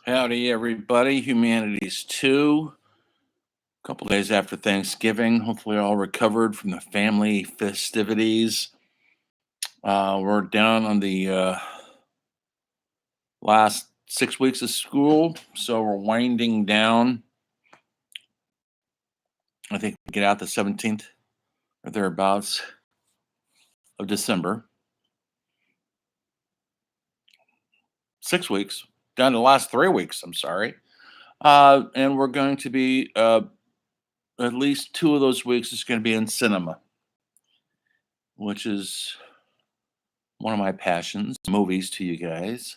Howdy, everybody. Humanities 2. A couple days after Thanksgiving. Hopefully, all recovered from the family festivities. We're down on the last 6 weeks of school, so we're winding down. I think we get out the 17th or thereabouts of December. 6 weeks, down to the last 3 weeks, I'm sorry. And we're going to be, at least 2 of those weeks is going to be in cinema, which is one of my passions, movies to you guys.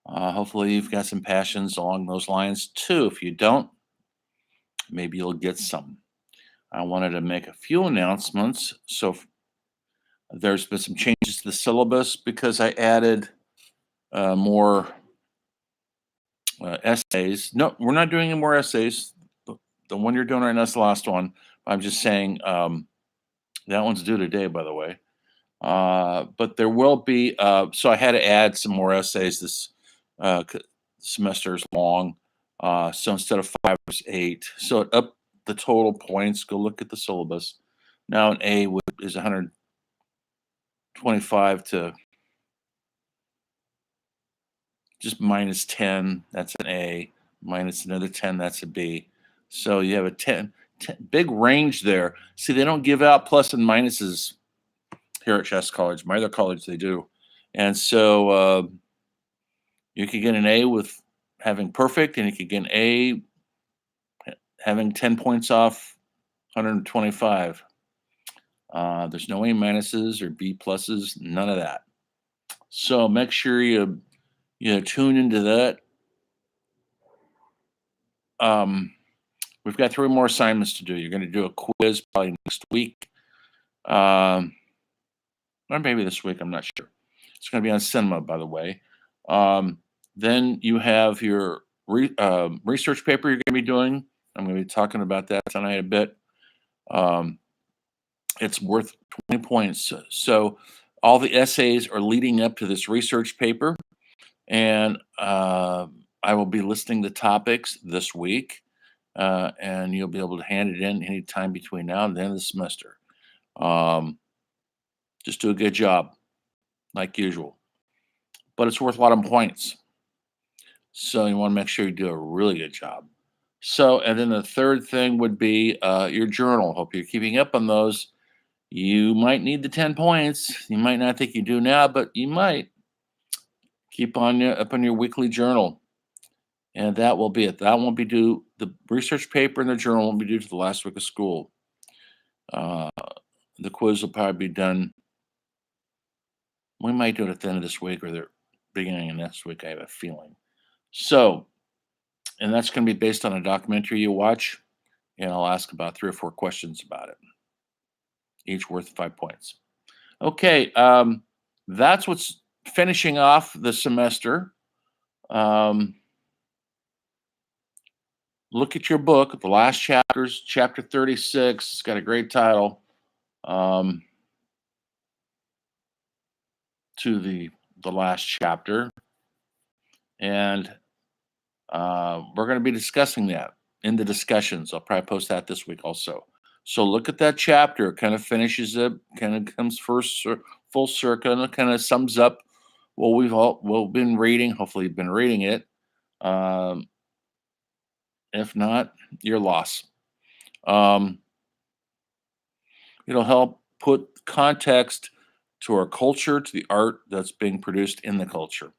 Hopefully, you've got some passions along those lines too. If you don't, maybe you'll get some. I wanted to make a few announcements. There's been some changes to the syllabus because I added more essays. No, we're not doing any more essays. The one you're doing right now is the last one. I'm just saying that one's due today, by the way. But there will be, so I had to add some more essays. This semester is long. So instead of 5, it's 8. So it up the total points. Go look at the syllabus. Now an A is 125 to just minus 10. That's an A. Minus another 10. That's a B. So you have a 10 big range there. See, they don't give out plus and minuses here at Chess College. My other college, they do. And so you could get an A with having perfect, and you could get an A having 10 points off 125. There's no A minuses or B pluses, none of that. So make sure you tune into that. We've got 3 more assignments to do. You're going to do a quiz probably next week. Or maybe this week, I'm not sure. It's going to be on cinema, by the way. Then you have your research paper you're going to be doing. I'm going to be talking about that tonight a bit. It's worth 20 points. So all the essays are leading up to this research paper. And I will be listing the topics this week. And you'll be able to hand it in anytime between now and the end of the semester. Just do a good job, like usual. But it's worth a lot of points. So you want to make sure you do a really good job. So, and then the third thing would be your journal. Hope you're keeping up on those. You might need the 10 points. You might not think you do now, but you might. Keep on up on your weekly journal. And that will be it. That won't be due. The research paper and the journal won't be due to the last week of school. The quiz will probably be done. We might do it at the end of this week or the beginning of next week. I have a feeling. So, and that's going to be based on a documentary you watch. And I'll ask about 3 or 4 questions about it, each worth 5 points. Okay. That's what's finishing off the semester. Look at your book, the last chapters, chapter 36. It's got a great title to the last chapter. And we're going to be discussing that in the discussions. I'll probably post that this week also. So look at that chapter. It kind of finishes it, kind of comes full circle, and it kind of sums up what we've been reading. Hopefully you've been reading it. If not, your loss. It'll help put context to our culture, to the art that's being produced in the culture.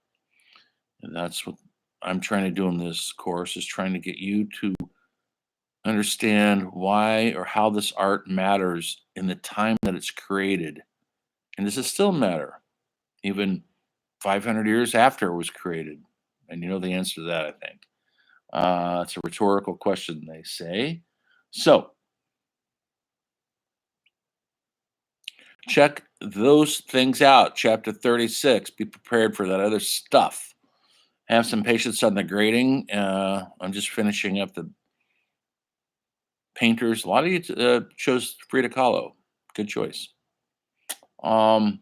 And that's what I'm trying to do in this course, is trying to get you to understand why or how this art matters in the time that it's created. And does it still matter, even 500 years after it was created? And you know the answer to that, I think. It's a rhetorical question, they say. So, check those things out. Chapter 36. Be prepared for that other stuff. Have some patience on the grading. I'm just finishing up the painters. A lot of you chose Frida Kahlo. Good choice. What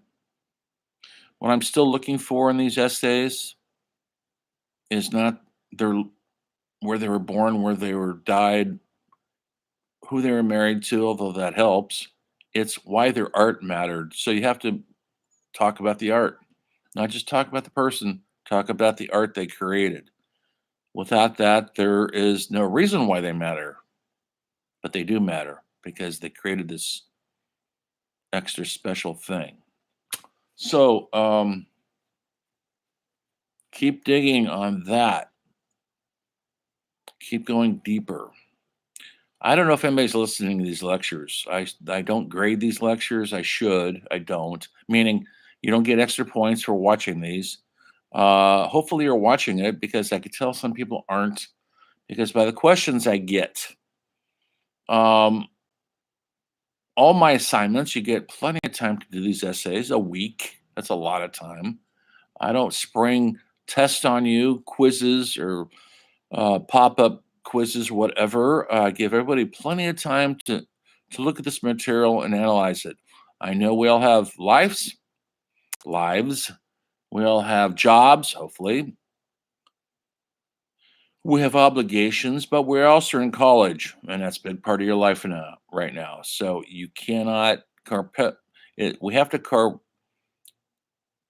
I'm still looking for in these essays is not their where they were born, where they were died, who they were married to, although that helps. It's why their art mattered. So you have to talk about the art, not just talk about the person, talk about the art they created. Without that, there is no reason why they matter, but they do matter because they created this extra special thing. So keep digging on that. Keep going deeper. I don't know if anybody's listening to these lectures. I don't grade these lectures. I should. I don't. Meaning you don't get extra points for watching these. Hopefully you're watching it because I could tell some people aren't because by the questions I get, um, all my assignments, you get plenty of time to do these essays, a week. That's a lot of time. I don't spring test on you, quizzes or pop-up quizzes, whatever. Give everybody plenty of time to look at this material and analyze it. I know we all have lives. We all have jobs, hopefully. We have obligations, but we're also in college, and that's a big part of your life now, right now. So you cannot carpet it. We have to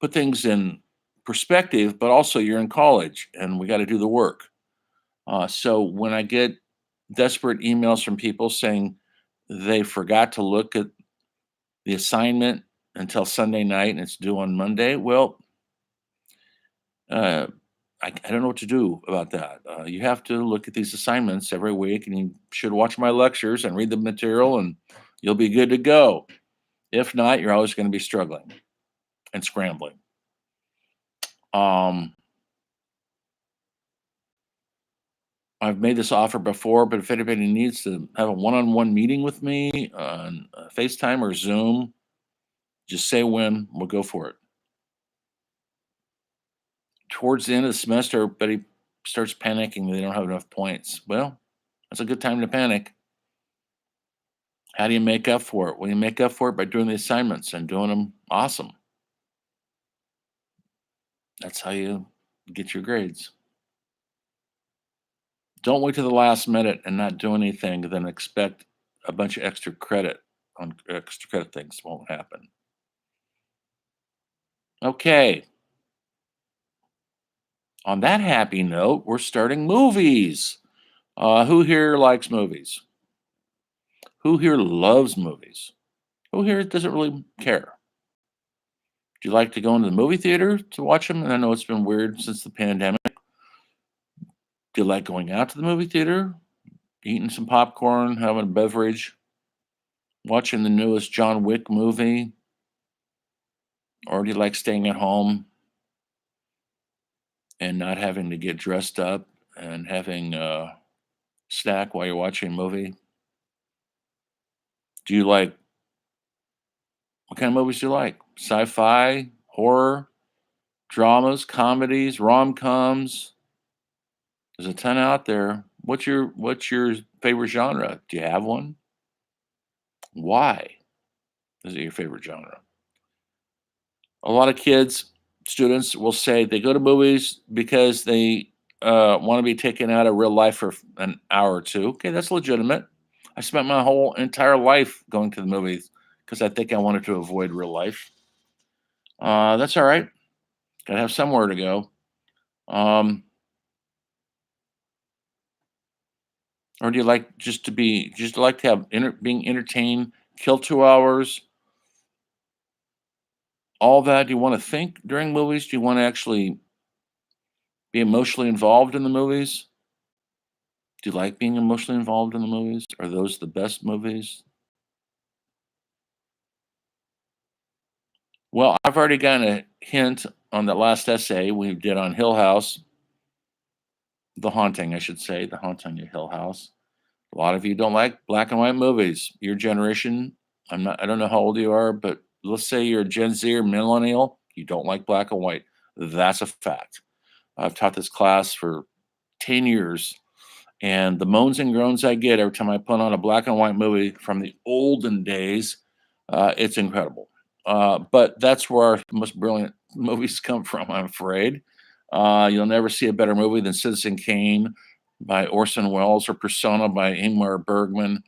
put things in perspective, but also you're in college, and we got to do the work. So when I get desperate emails from people saying they forgot to look at the assignment until Sunday night and it's due on Monday, well, uh, I don't know what to do about that. You have to look at these assignments every week, and you should watch my lectures and read the material, and you'll be good to go. If not, you're always going to be struggling and scrambling. Um, I've made this offer before, but if anybody needs to have a one-on-one meeting with me on FaceTime or Zoom, just say when, we'll go for it. Towards the end of the semester, everybody starts panicking they don't have enough points. Well, that's a good time to panic. How do you make up for it? Well, you make up for it by doing the assignments and doing them awesome. That's how you get your grades. Don't wait to the last minute and not do anything, then expect a bunch of extra credit on extra credit things won't happen. Okay. On that happy note, we're starting movies. Who here likes movies? Who here loves movies? Who here doesn't really care? Do you like to go into the movie theater to watch them? And I know it's been weird since the pandemic. Do you like going out to the movie theater, eating some popcorn, having a beverage, watching the newest John Wick movie? Or do you like staying at home and not having to get dressed up and having a snack while you're watching a movie? Do you like, what kind of movies do you like? Sci-fi, horror, dramas, comedies, rom-coms? There's a ton out there. What's your favorite genre? Do you have one? Why is it your favorite genre? A lot of kids, students will say they go to movies because they want to be taken out of real life for an hour or two. Okay, that's legitimate. I spent my whole entire life going to the movies because I think I wanted to avoid real life. That's all right. Gotta have somewhere to go. Um, or do you like just like to have being entertained, kill 2 hours, all that? Do you want to think during movies? Do you want to actually be emotionally involved in the movies? Do you like being emotionally involved in the movies? Are those the best movies? Well, I've already gotten a hint on the last essay we did on Hill House, The Haunting, I should say, The Haunting of Hill House. A lot of you don't like black and white movies. Your generation, I don't know how old you are, but let's say you're a Gen Z or millennial, you don't like black and white. That's a fact. I've taught this class for 10 years, and the moans and groans I get every time I put on a black and white movie from the olden days, it's incredible. But that's where our most brilliant movies come from, I'm afraid. You'll never see a better movie than Citizen Kane by Orson Welles, or Persona by Ingmar Bergman,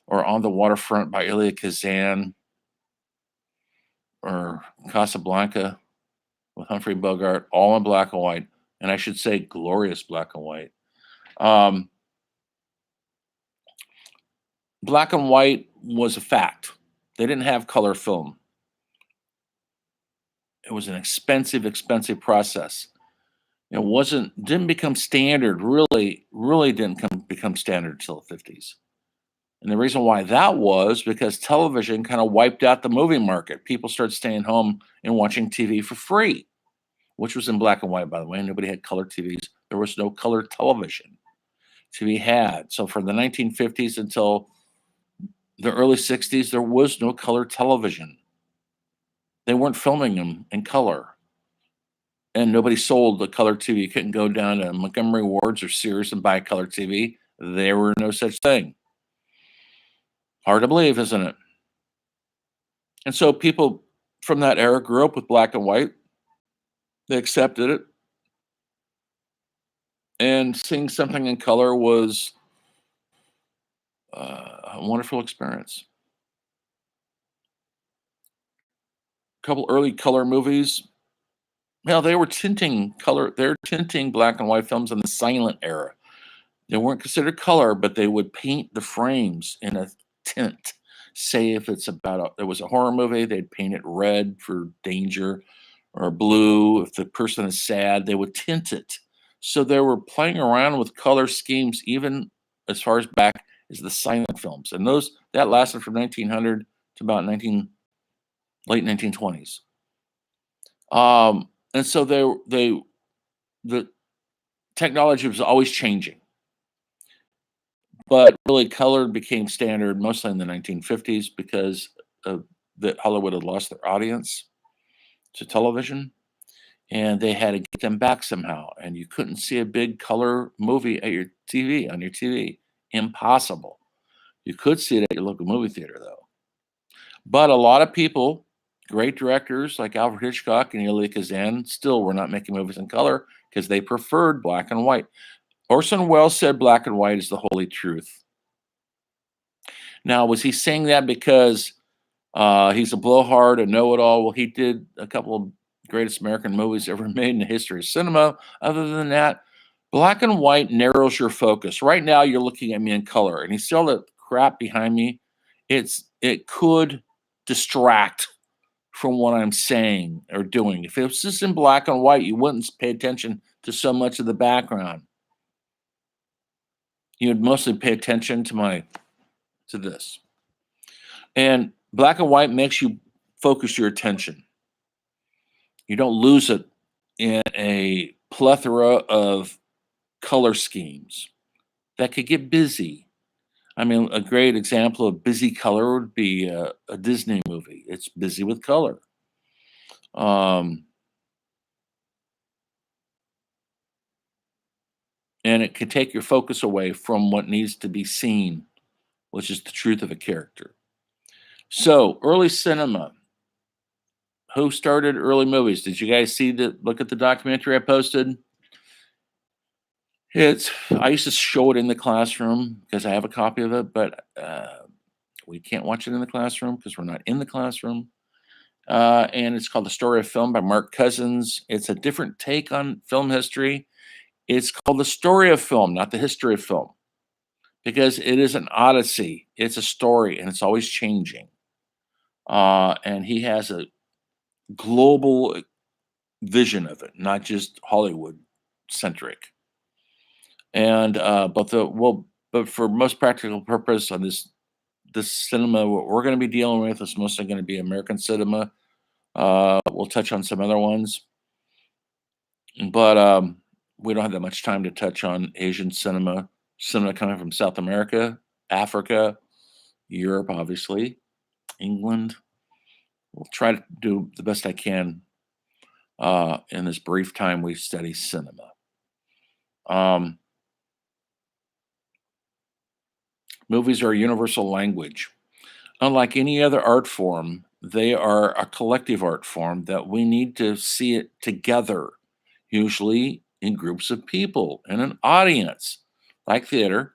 or On the Waterfront by Elia Kazan, or Casablanca with Humphrey Bogart, all in black and white. And I should say glorious black and white. Black and white was a fact. They didn't have color film. It was an expensive process. It didn't become standard, really didn't become standard until the 50s. And the reason why that was because television kind of wiped out the movie market. People started staying home and watching TV for free, which was in black and white, by the way. Nobody had color TVs. There was no color television to be had. So from the 1950s until the early 60s, there was no color television. They weren't filming them in color. And nobody sold the color TV. You couldn't go down to Montgomery Ward's or Sears and buy a color TV. There were no such thing. Hard to believe, isn't it? And so people from that era grew up with black and white. They accepted it. And seeing something in color was a wonderful experience. A couple early color movies. Well, they were tinting color. They're tinting black and white films in the silent era. They weren't considered color, but they would paint the frames in a tint. Say if it's there was a horror movie, they'd paint it red for danger, or blue if the person is sad. They would tint it. So they were playing around with color schemes even as far as back as the silent films, and that lasted from 1900 to about late 1920s. And so the technology was always changing. But really, color became standard mostly in the 1950s because that Hollywood had lost their audience to television, and they had to get them back somehow. And you couldn't see a big color movie on your TV. Impossible. You could see it at your local movie theater, though. But a lot of people, great directors like Alfred Hitchcock and Elia Kazan, still were not making movies in color because they preferred black and white. Orson Welles said black and white is the holy truth. Now, was he saying that because he's a blowhard, a know-it-all? Well, he did a couple of greatest American movies ever made in the history of cinema. Other than that, black and white narrows your focus. Right now, you're looking at me in color, and you see all the crap behind me. It could distract from what I'm saying or doing. If it was just in black and white, you wouldn't pay attention to so much of the background. You'd mostly pay attention to this. And black and white makes you focus your attention. You don't lose it in a plethora of color schemes that could get busy. I mean, a great example of busy color would be a Disney movie. It's busy with color. And it can take your focus away from what needs to be seen, which is the truth of a character. So, early cinema. Who started early movies? Did you guys look at the documentary I posted? I used to show it in the classroom because I have a copy of it, but we can't watch it in the classroom because we're not in the classroom. And it's called The Story of Film by Mark Cousins. It's a different take on film history. It's called The Story of Film, not The History of Film, because it is an odyssey. It's a story, and it's always changing. And he has a global vision of it, not just Hollywood centric. And but for most practical purpose on this cinema, what we're going to be dealing with is mostly going to be American cinema. We'll touch on some other ones, but we don't have that much time to touch on Asian cinema coming from South America, Africa, Europe, obviously, England. We'll try to do the best I can in this brief time we study cinema. Movies are a universal language. Unlike any other art form, they are a collective art form that we need to see it together. usually in groups of people and an audience, like theater,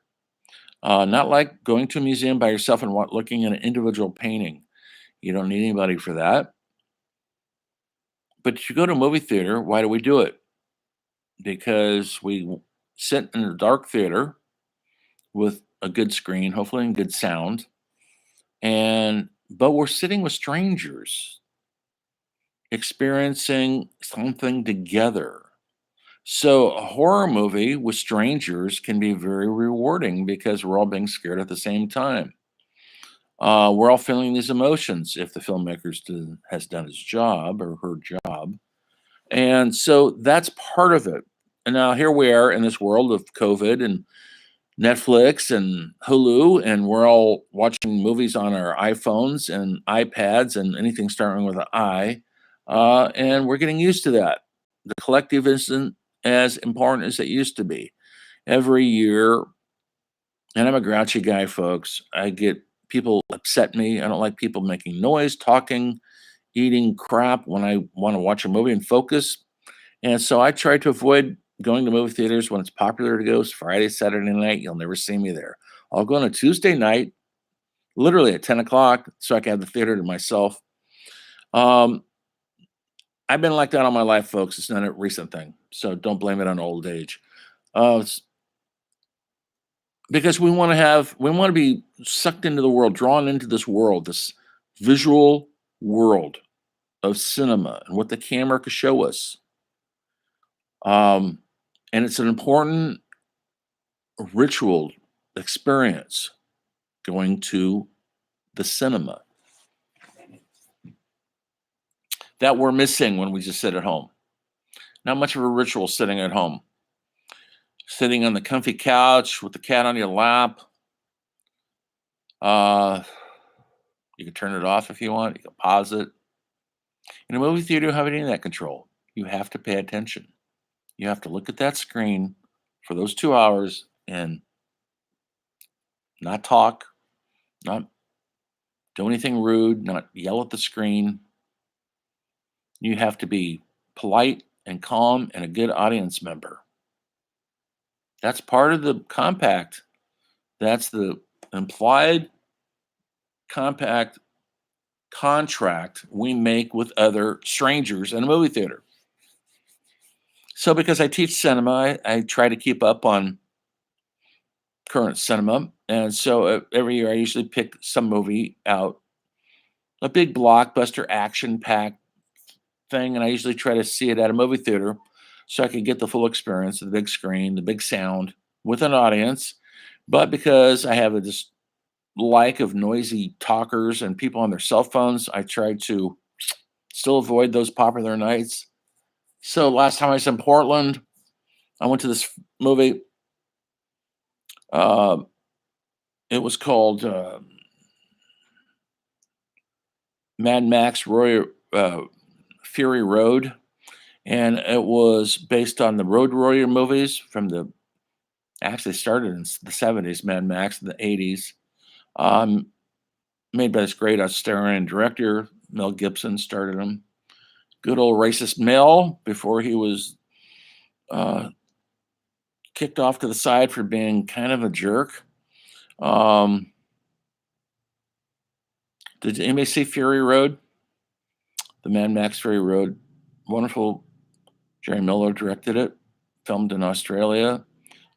not like going to a museum by yourself and looking at an individual painting. You don't need anybody for that. But if you go to a movie theater, why do we do it? Because sit in a dark theater with a good screen, hopefully and good sound, and but we're sitting with strangers experiencing something together. So a horror movie with strangers can be very rewarding because we're all being scared at the same time. We're all feeling these emotions if the has done his job or her job. And so that's part of it. And now here we are in this world of COVID and Netflix and Hulu, and we're all watching movies on our iPhones and iPads and anything starting with an I. And we're getting used to that. The collective isn't as important as it used to be. Every year, and I'm a grouchy guy, folks. I get people upset me. I don't like people making noise, talking, eating crap when I want to watch a movie and focus. And so I try to avoid going to movie theaters when it's popular to go. It's Friday, Saturday night. You'll never see me there. I'll go on a Tuesday night, literally at 10 o'clock, so I can have the theater to myself. Um, I've been like that all my life, folks. It's not a recent thing. So don't blame it on old age. Because we want to be sucked into the world, drawn into this world, this visual world of cinema and what the camera can show us. And it's an important ritual experience going to the cinema that we're missing when we just sit at home. Not much of a ritual sitting at home. Sitting on the comfy couch with the cat on your lap. You can turn it off if you want. You can pause it. In a movie theater, you don't have any of that control. You have to pay attention. You have to look at that screen for those 2 hours and not talk, not do anything rude, not yell at the screen. You have to be polite and calm and a good audience member. That's part of the compact. That's the implied compact contract we make with other strangers in a movie theater. So because I teach cinema, I try to keep up on current cinema. And so every year I usually pick some movie out, a big blockbuster action packed thing. And I usually try to see it at a movie theater so I can get the full experience of the big screen, the big sound with an audience. But because I have a dislike of noisy talkers and people on their cell phones, I try to still avoid those popular nights. So last time I was in Portland, I went to this movie. It was called Mad Max Fury Road, and it was based on the Road Warrior movies from actually started in the 70s, Mad Max in the 80s. Made by this great Australian director, Mel Gibson started them. Good old racist Mel before he was kicked off to the side for being kind of a jerk. Did anybody see Fury Road? The Mad Max Fury Road. Wonderful. Jerry Miller directed it, filmed in Australia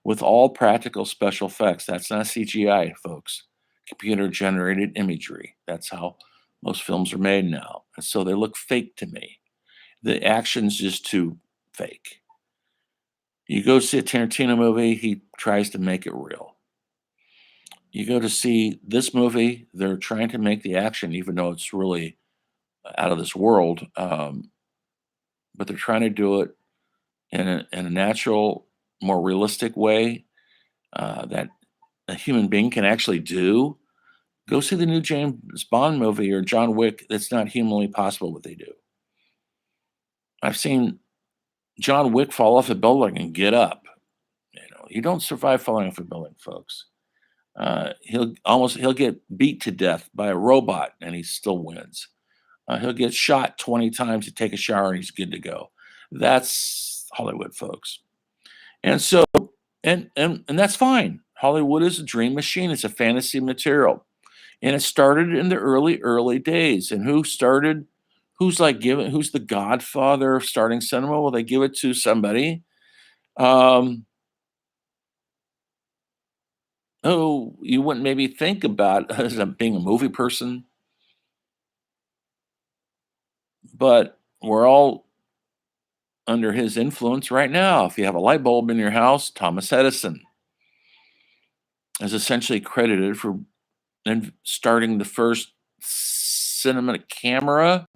with all practical special effects. That's not CGI, folks. Computer generated imagery. That's how most films are made now. And so they look fake to me. The action's just too fake. You go see a Tarantino movie, he tries to make it real. You go to see this movie, they're trying to make the action, even though it's really out of this world, but they're trying to do it in a natural, more realistic way that a human being can actually do. Go see the new James Bond movie or John Wick. It's not humanly possible what they do. I've seen John Wick fall off a building and get up. You don't survive falling off a building, folks. He'll get beat to death by a robot and he still wins. He'll get shot 20 times to take a shower and he's good to go. That's Hollywood folks. And so, and that's fine. Hollywood is a dream machine. It's a fantasy material. And it started in the early days. And who's like giving, who's the godfather of starting cinema? Well, they give it to somebody um, who you wouldn't maybe think about as being a movie person, but we're all under his influence right now. If you have a light bulb in your house, Thomas Edison is essentially credited for starting the first cinema camera,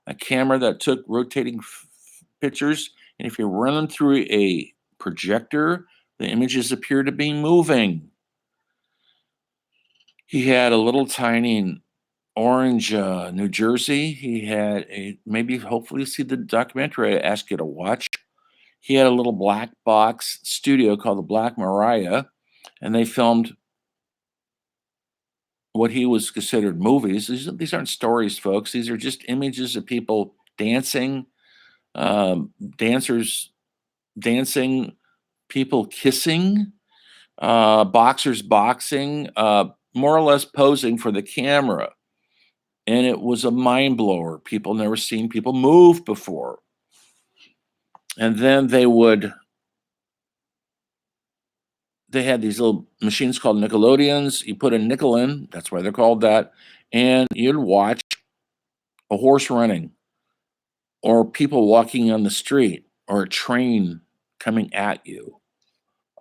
a camera that took rotating pictures. And if you run them through a projector, the images appear to be moving. He had a little tiny in Orange, New Jersey. He had maybe hopefully you see the documentary I asked you to watch. He had a little black box studio called the Black Maria, and they filmed what he was considered movies. These aren't stories, folks. These are just images of people dancing, dancers dancing, people kissing, boxers boxing, more or less posing for the camera. And it was a mind blower. People never seen people move before. And then they had these little machines called Nickelodeons. You put a nickel in, that's why they're called that, and you'd watch a horse running, or people walking on the street, or a train coming at you.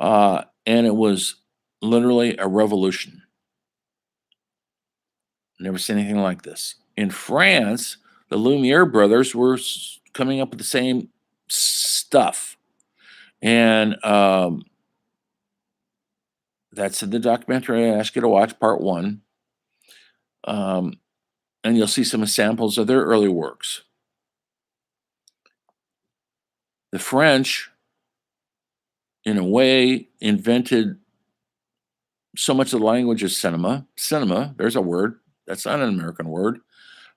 And it was literally a revolution. Never seen anything like this. In France, the Lumire brothers were coming up with the same stuff. And that's in the documentary I asked you to watch, part one. And you'll see some samples of their early works. The French, in a way, invented so much of the language of cinema. Cinema, there's a word. That's not an American word.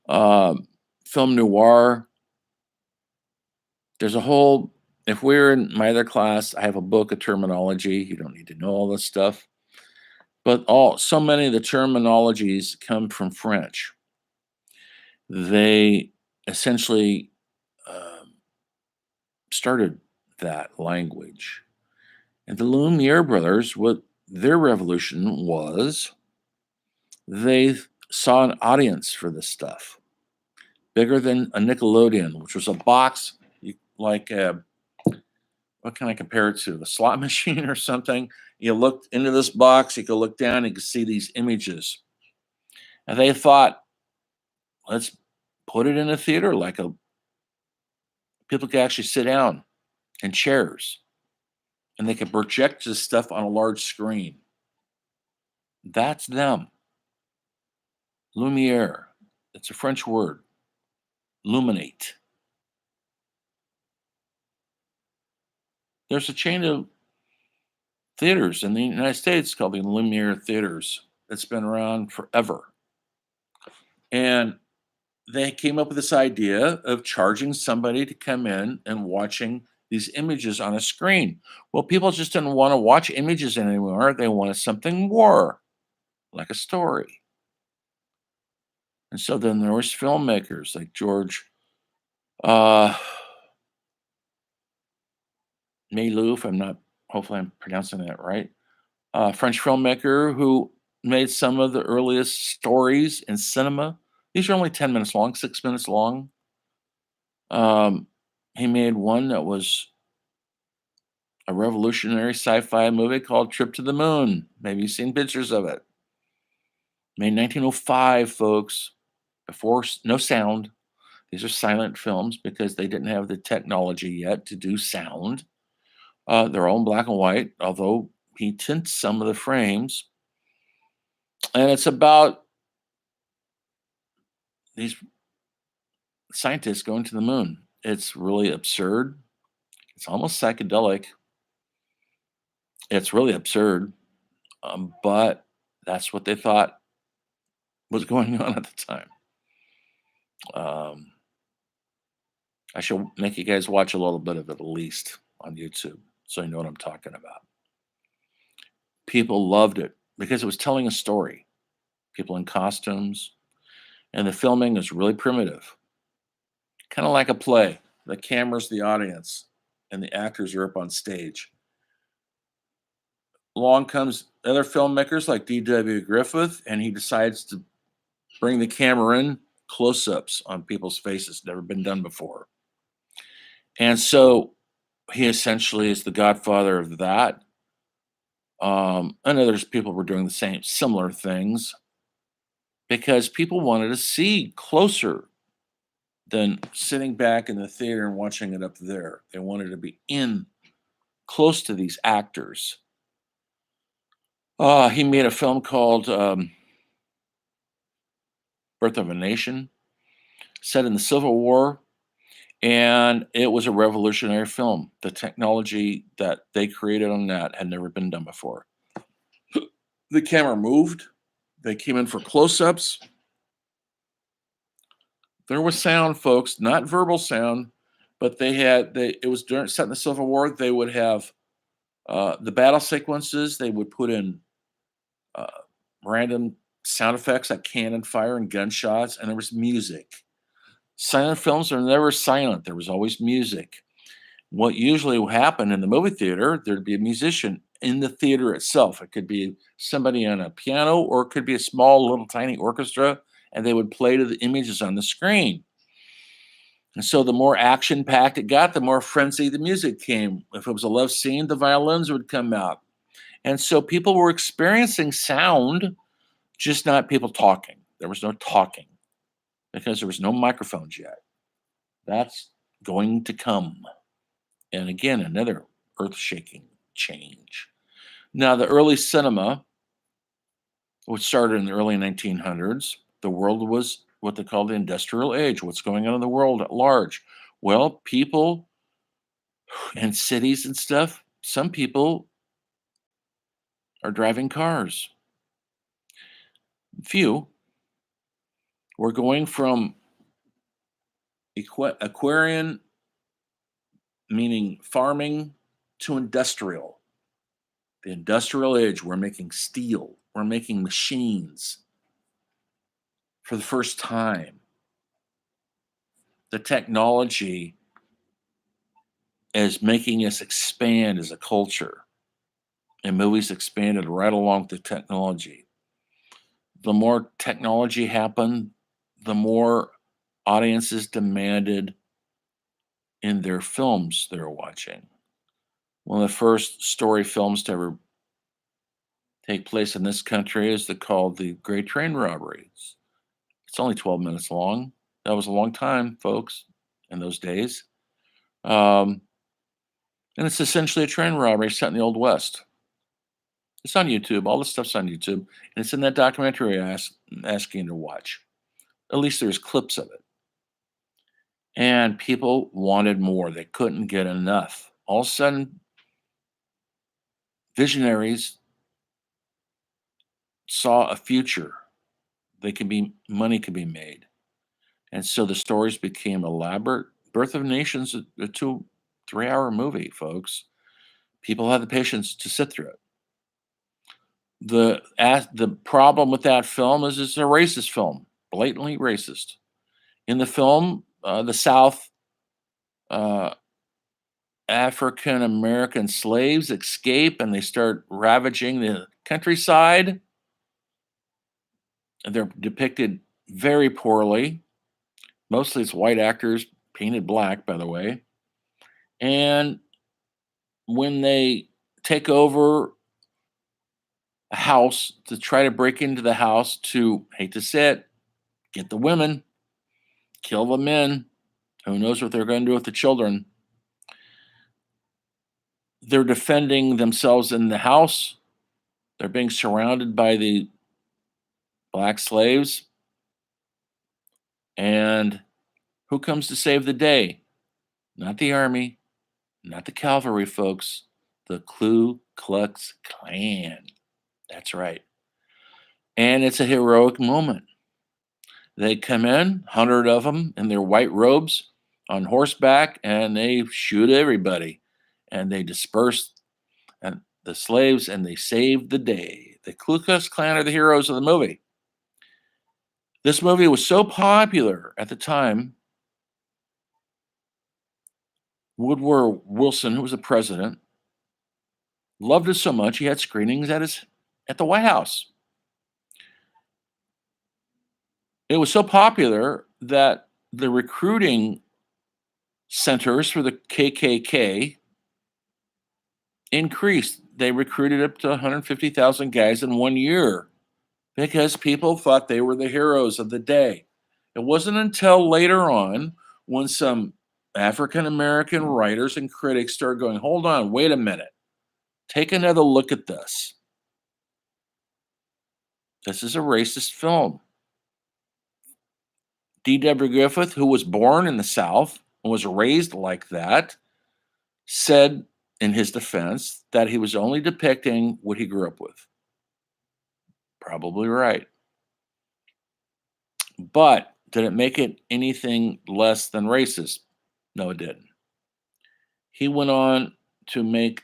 Film noir. There's a whole, if we're in my other class, I have a book of terminology. You don't need to know all this stuff. But so many of the terminologies come from French. They essentially started that language. And the Lumire brothers, what their revolution was, they saw an audience for this stuff, bigger than a Nickelodeon, which was a box like what can I compare it to? A slot machine or something. You looked into this box, you could look down, you could see these images. And they thought, let's put it in a theater people could actually sit down in chairs and they could project this stuff on a large screen. That's them. Lumiere. It's a French word. Illuminate. There's a chain of theaters in the United States called the Lumire Theaters. It's been around forever. And they came up with this idea of charging somebody to come in and watching these images on a screen. Well, people just didn't want to watch images anymore. They wanted something more, like a story. And so then there was filmmakers like George Meillouf, hopefully I'm pronouncing that right. French filmmaker who made some of the earliest stories in cinema. These are only 10 minutes long, 6 minutes long. He made one that was a revolutionary sci-fi movie called Trip to the Moon. Maybe you've seen pictures of it. Made in 1905, folks, before no sound. These are silent films because they didn't have the technology yet to do sound. They're all in black and white, although he tints some of the frames. And it's about these scientists going to the moon. It's really absurd. It's almost psychedelic. It's really absurd. But that's what they thought was going on at the time. I should make you guys watch a little bit of it at least on YouTube so you know what I'm talking about. People loved it because it was telling a story. People in costumes, and the filming is really primitive, kind of like a play. The camera's the audience, and the actors are up on stage. Along comes other filmmakers like D.W. Griffith, and he decides to bring the camera in close ups on people's faces, never been done before. And so he essentially is the godfather of that. And others people were doing the same similar things because people wanted to see closer than sitting back in the theater and watching it up there. They wanted to be in close to these actors. He made a film called Birth of a Nation, set in the Civil War, and it was a revolutionary film. The technology that they created on that had never been done before. The camera moved. They came in for close-ups. There was sound, folks, not verbal sound, but it was set in the Civil War. They would have the battle sequences. They would put in uh, random sound effects like cannon fire and gunshots, and there was music. Silent films are never silent. There was always music. What usually happened in the movie theater, there'd be a musician in the theater itself. It could be somebody on a piano, or it could be a small, little, tiny orchestra, and they would play to the images on the screen. And so the more action-packed it got, the more frenzy the music came. If it was a love scene, the violins would come out. And so people were experiencing sound, just not people talking. There was no talking because there was no microphones yet. That's going to come. And again, another earth-shaking change. Now, the early cinema, which started in the early 1900s, the world was what they call the industrial age. What's going on in the world at large? Well, people in cities and stuff, some people are driving cars. Few. We're going from Aquarian, meaning farming, to industrial. The industrial age, we're making steel, we're making machines for the first time. The technology is making us expand as a culture, and movies expanded right along with the technology. The more technology happened, the more audiences demanded in their films they're watching. One of the first story films to ever take place in this country is called The Great Train Robbery. It's only 12 minutes long. That was a long time, folks, in those days. And it's essentially a train robbery set in the Old West. It's on YouTube. All this stuff's on YouTube. And it's in that documentary I'm asking you to watch. At least there's clips of it. And people wanted more. They couldn't get enough. All of a sudden, visionaries saw a future. Money could be made. And so the stories became elaborate. Birth of Nations, a 2-3 hour movie, folks. People had the patience to sit through it. The problem with that film is it's a racist film, blatantly racist. In the film, the South African American slaves escape and they start ravaging the countryside. They're depicted very poorly. Mostly it's white actors painted black, by the way. And when they take over a house to try to break into the house to, hate to say it, get the women, kill the men, who knows what they're going to do with the children. They're defending themselves in the house. They're being surrounded by the black slaves. And who comes to save the day? Not the army, not the cavalry, folks. The Ku Klux Klan. That's right. And it's a heroic moment. They come in, 100 of them in their white robes on horseback, and they shoot everybody, and they disperse and the slaves, and they saved the day. The Ku Klux Klan are the heroes of the movie. This movie was so popular at the time. Woodrow Wilson, who was the president, loved it so much he had screenings at the White House. It was so popular that the recruiting centers for the KKK increased. They recruited up to 150,000 guys in 1 year because people thought they were the heroes of the day. It wasn't until later on when some African American writers and critics started going, hold on, wait a minute, take another look at this. This is a racist film. D.W. Griffith, who was born in the South and was raised like that, said in his defense that he was only depicting what he grew up with. Probably right. But did it make it anything less than racist? No, it didn't. He went on to make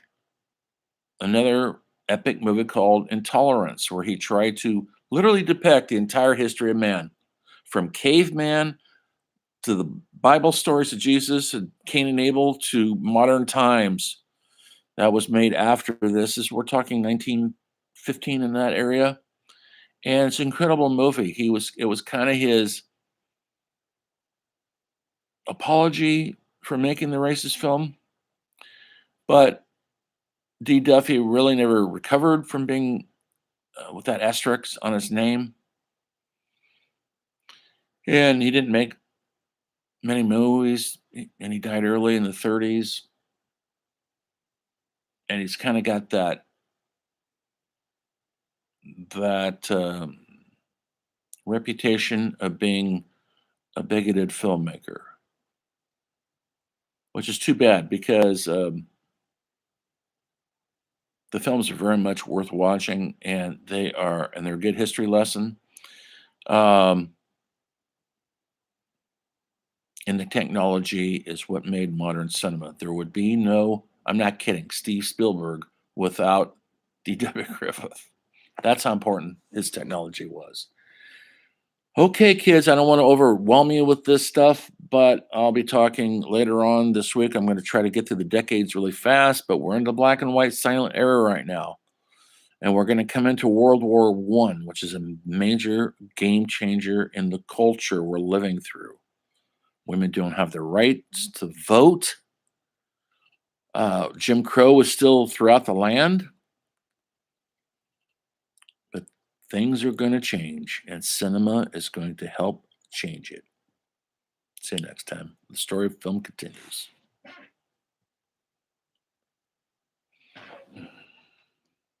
another epic movie called Intolerance, where he tried to literally depict the entire history of man, from caveman to the Bible stories of Jesus and Cain and Abel to modern times. That was made after this. We're talking 1915 in that area. And it's an incredible movie. It was kind of his apology for making the racist film. But D. Duffy really never recovered from being with that asterisk on his name. And he didn't make many movies, and he died early in the 30s. And he's kind of got that reputation of being a bigoted filmmaker, which is too bad because the films are very much worth watching, and they're a good history lesson. And the technology is what made modern cinema. There would be no, I'm not kidding, Steve Spielberg without D.W. Griffith. That's how important his technology was. Okay, kids, I don't want to overwhelm you with this stuff, but I'll be talking later on this week. I'm going to try to get through the decades really fast, but we're in the black and white silent era right now. And we're going to come into World War I, which is a major game changer in the culture we're living through. Women don't have the rights to vote. Jim Crow is still throughout the land. But things are going to change, and cinema is going to help change it. See you next time. The story of film continues.